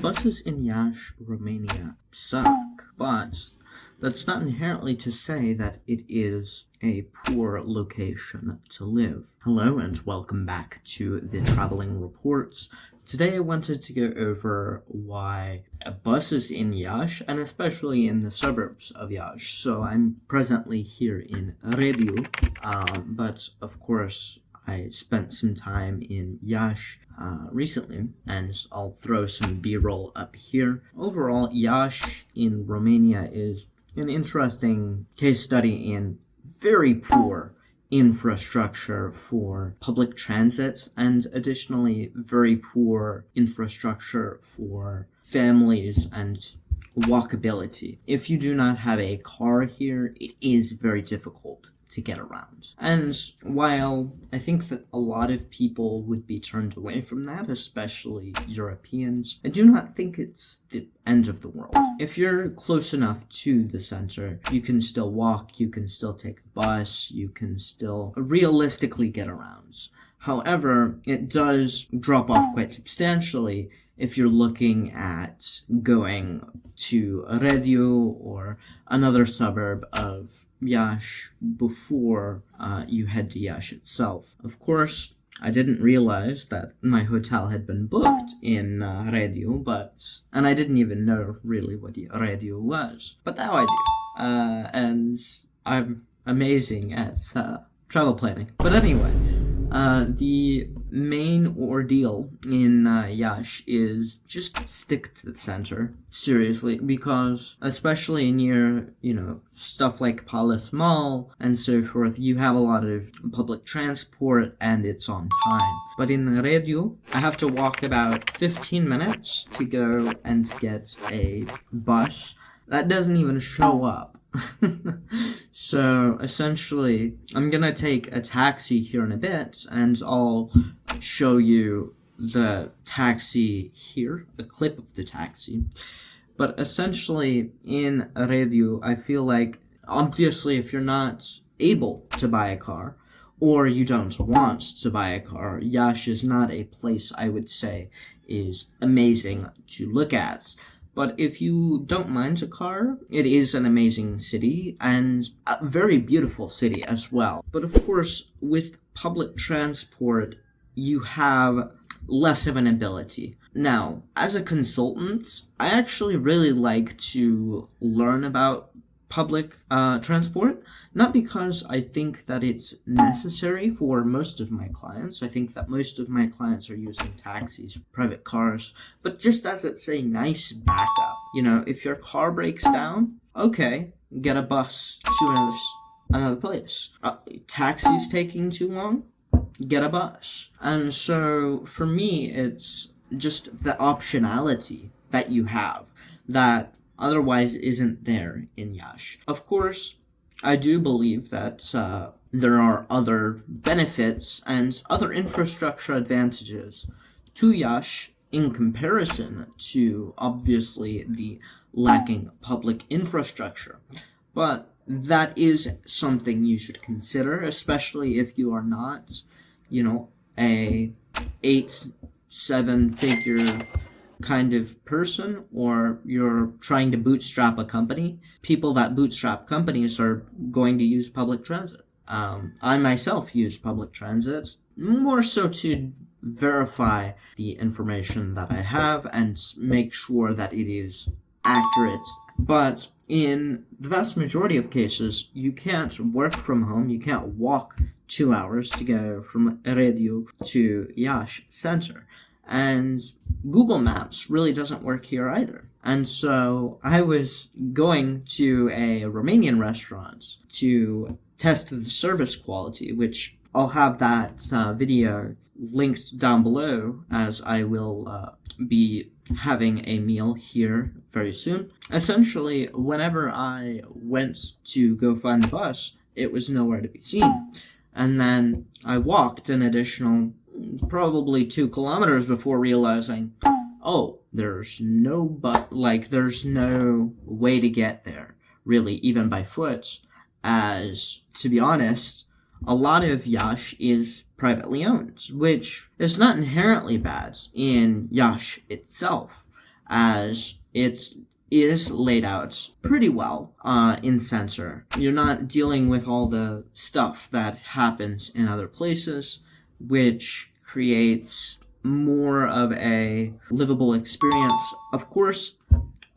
buses in Iași, Romania suck, but that's not inherently to say that it is a poor location to live. Hello and welcome back to the Traveling Reports. Today I wanted to go over why buses in Iași, and especially in the suburbs of Iași. So I'm presently here in Rebu, but of course I spent some time in Iași recently, and I'll throw some B-roll up here. Overall, Iași in Romania is an interesting case study in very poor infrastructure for public transit, and additionally very poor infrastructure for families and walkability. If you do not have a car here, it is very difficult to get around. And while I think that a lot of people would be turned away from that, especially Europeans, I do not think it's the end of the world. If you're close enough to the center, you can still walk, you can still take a bus, you can still realistically get around. However, it does drop off quite substantially if you're looking at going to Rebu or another suburb of Iași before you head to Iași itself. Of course, I didn't realize that my hotel had been booked in Rebu, and I didn't even know really what Rebu was. But now I do, and I'm amazing at travel planning. But anyway, the main ordeal in Iași is just stick to the center, seriously, because especially near, stuff like Palace Mall and so forth, you have a lot of public transport and it's on time. But in Rebu, I have to walk about 15 minutes to go and get a bus that doesn't even show up. So essentially, I'm gonna take a taxi here in a bit, and I'll show you the taxi here, a clip of the taxi. But essentially, in Rebu, I feel like, obviously, if you're not able to buy a car, or you don't want to buy a car, Iași is not a place I would say is amazing to look at. But if you don't mind a car, it is an amazing city and a very beautiful city as well. But of course, with public transport, you have less of an ability. Now, as a consultant, I actually really like to learn about public transport, not because I think that it's necessary for most of my clients. I think that most of my clients are using taxis, private cars, but just as it's a nice backup. If your car breaks down, okay, get a bus to another place. Taxi's taking too long, get a bus. And so for me, it's just the optionality that you have that otherwise isn't there in Iași. Of course, I do believe that there are other benefits and other infrastructure advantages to Iași in comparison to, obviously, the lacking public infrastructure. But that is something you should consider, especially if you are not, a 8-7-figure kind of person, or you're trying to bootstrap a company. People that bootstrap companies are going to use public transit. I myself use public transit more so to verify the information that I have and make sure that it is accurate. But in the vast majority of cases, you can't work from home, you can't walk 2 hours to go from Rebu to Iași center. And Google Maps really doesn't work here either. And so I was going to a Romanian restaurant to test the service quality, which I'll have that video linked down below, as I will be having a meal here very soon. Essentially, whenever I went to go find the bus, it was nowhere to be seen. And then I walked an additional probably 2 kilometers before realizing, there's no way to get there, really, even by foot, as, to be honest, a lot of Iași is privately owned, which is not inherently bad in Iași itself. as it is laid out pretty well in center. You're not dealing with all the stuff that happens in other places, which creates more of a livable experience. Of course,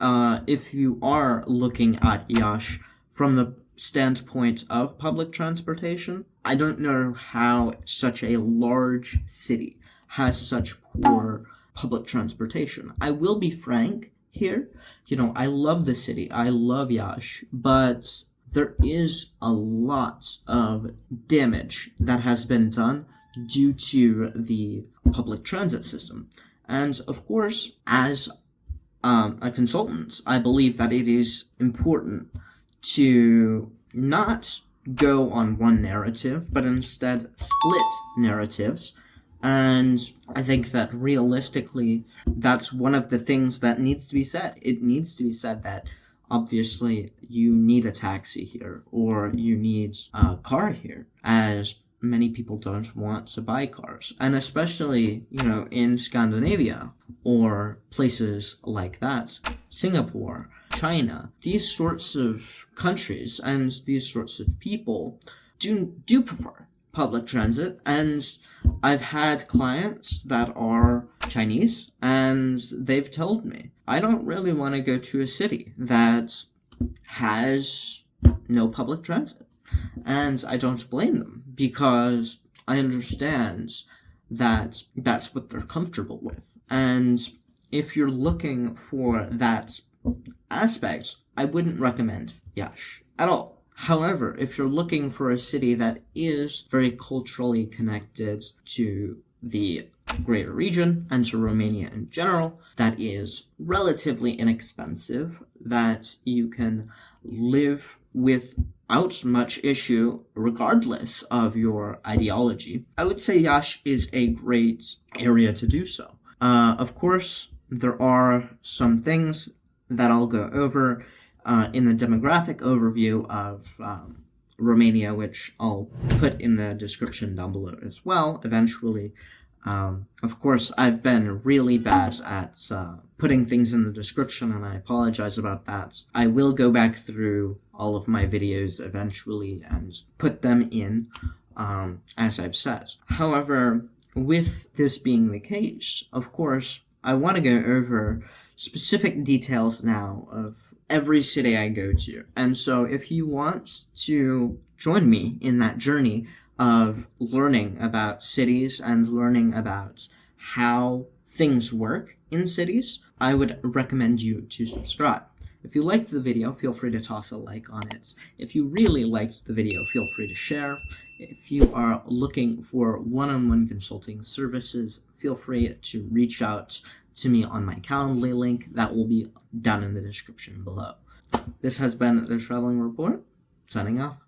if you are looking at Iași from the standpoint of public transportation, I don't know how such a large city has such poor public transportation. I will be frank here. I love the city. I love Iași, but there is a lot of damage that has been done due to the public transit system. And of course, as a consultant, I believe that it is important to not go on one narrative, but instead split narratives. And I think that realistically, that's one of the things that needs to be said. It needs to be said that obviously you need a taxi here, or you need a car here, as many people don't want to buy cars. And especially, in Scandinavia or places like that, Singapore, China, these sorts of countries and these sorts of people do prefer public transit. And I've had clients that are Chinese, and they've told me, I don't really want to go to a city that has no public transit. And I don't blame them, because I understand that that's what they're comfortable with. And if you're looking for that aspect, I wouldn't recommend Iași at all. However, if you're looking for a city that is very culturally connected to the greater region and to Romania in general, that is relatively inexpensive, that you can live without much issue regardless of your ideology, I would say Iași is a great area to do so. Of course, there are some things that I'll go over in the demographic overview of Romania, which I'll put in the description down below as well eventually. Of course, I've been really bad at putting things in the description, and I apologize about that. I will go back through all of my videos eventually and put them in, as I've said. However, with this being the case, of course, I want to go over specific details now of every city I go to. And so if you want to join me in that journey of learning about cities and learning about how things work in cities, I would recommend you to subscribe. If you liked the video, feel free to toss a like on it. If you really liked the video, feel free to share. If you are looking for one-on-one consulting services, feel free to reach out to me on my Calendly link. That will be down in the description below. This has been the Traveling Report, signing off.